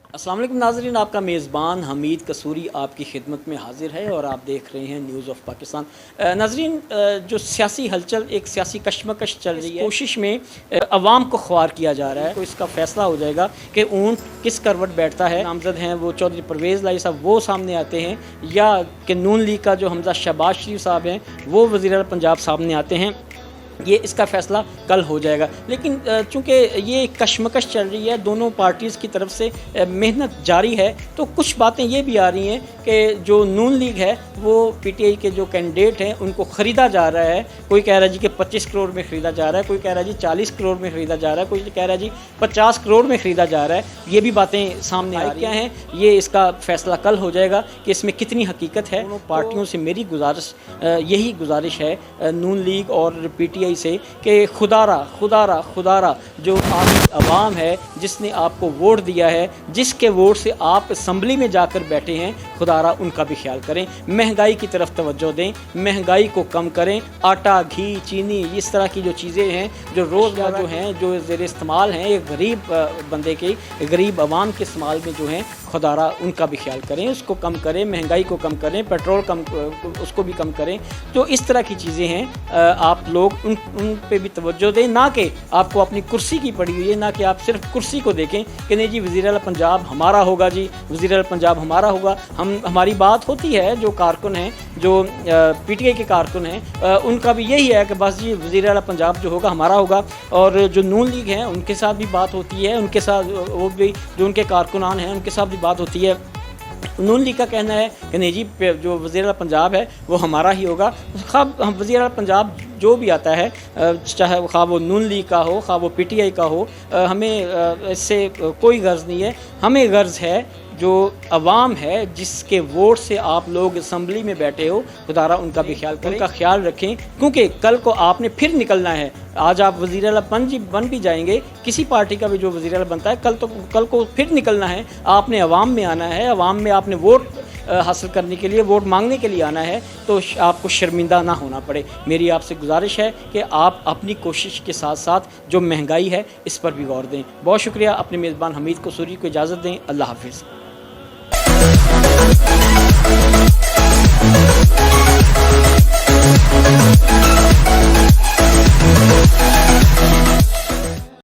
अस्सलाम वालेकुम नाज़रीन, आपका मेज़बान हमीद कसूरी आपकी खिदमत में हाज़िर है और आप देख रहे हैं न्यूज़ ऑफ पाकिस्तान। नाज़रीन, जो सियासी हलचल, एक सियासी कशमकश चल रही है, कोशिश में अवाम को ख्वार किया जा रहा है, तो इसका फ़ैसला हो जाएगा कि ऊँट किस करवट बैठता है। नामज़द हैं वो चौधरी परवेज़ लाई साहब, वो सामने आते हैं, या कि नून लीग का जो हमजा शहबाज शरीफ साहब हैं वो वज़ीर आला पंजाब सामने आते हैं। ये इसका फ़ैसला कल हो जाएगा। लेकिन चूँकि ये कशमकश चल रही है, दोनों पार्टीज़ की तरफ से मेहनत जारी है, तो कुछ बातें ये भी आ रही हैं कि जो नून लीग है वो पीटीआई के जो कैंडिडेट हैं उनको ख़रीदा जा रहा है। कोई कह रहा है जी कि 25 करोड़ में ख़रीदा जा रहा है, कोई कह रहा है जी 40 करोड़ में ख़रीदा जा रहा है, कोई कह रहा है जी 50 करोड़ में ख़रीदा जा रहा है। ये भी बातें सामने आ रही हैं। ये इसका फ़ैसला कल हो जाएगा कि इसमें कितनी हकीकत है। दोनों पार्टियों से मेरी यही गुजारिश है, नून लीग और पीटीआई से, कि खुदारा जो आम अवाम है जिसने आपको वोट दिया है, जिसके वोट से आप असम्बली में जाकर बैठे हैं, खुदारा उनका भी ख्याल करें। महंगाई की तरफ तवज्जो दें, महंगाई को कम करें। आटा, घी, चीनी, इस तरह की जो चीज़ें हैं जो रोज़गार जो हैं जो ज़ेर इस्तेमाल हैं, एक गरीब बंदे के, गरीब अवाम के इस्तेमाल में जो हैं, खुदारा उनका भी ख्याल करें, उसको कम करें, महंगाई को कम करें, पेट्रोल कम उसको भी कम करें। तो इस तरह की चीज़ें हैं, आप लोग उन पे भी तवज्जो दें, ना कि आपको अपनी कुर्सी की पड़ी हुई है, ना कि आप सिर्फ कुर्सी को देखें कि नहीं जी वज़ीर आला पंजाब हमारा होगा, जी वज़ीर आला पंजाब हमारा होगा। हमारी बात होती है, जो कारकुन हैं, जो पीटीआई के कारकुन हैं, उनका भी यही है कि बस जी वज़ीर आला पंजाब जो होगा हमारा होगा। और जो नून लीग हैं उनके साथ भी बात होती है, उनके साथ वो भी जो उनके कारकुनान हैं उनके साथ भी बात होती है। नून लीग का कहना है कि नहीं जी जो वज़ीर आला पंजाब है वो हमारा ही होगा। हम वज़ीर आला पंजाब जो भी आता है, चाहे खा वो नून लीग का हो, खा वो पीटीआई का हो, हमें इससे कोई गर्ज़ नहीं है। हमें गर्ज़ है जो अवाम है जिसके वोट से आप लोग असम्बली में बैठे हो, खुदारा उनका भी ख्याल करें, उनका ख्याल रखें, क्योंकि कल को आपने फिर निकलना है। आज आप वज़ीर आला बन भी जाएंगे, किसी पार्टी का भी जो वज़ीर आला बनता है, कल को फिर निकलना है, आपने अवाम में आना है, अवाम में आपने वोट हासिल करने के लिए, वोट मांगने के लिए आना है, तो आपको शर्मिंदा ना होना पड़े। मेरी आपसे गुजारिश है कि आप अपनी कोशिश के साथ साथ जो महंगाई है इस पर भी गौर दें। बहुत शुक्रिया। अपने मेज़बान हमीद कसूरी को इजाज़त दें। अल्लाह हाफ़िज़।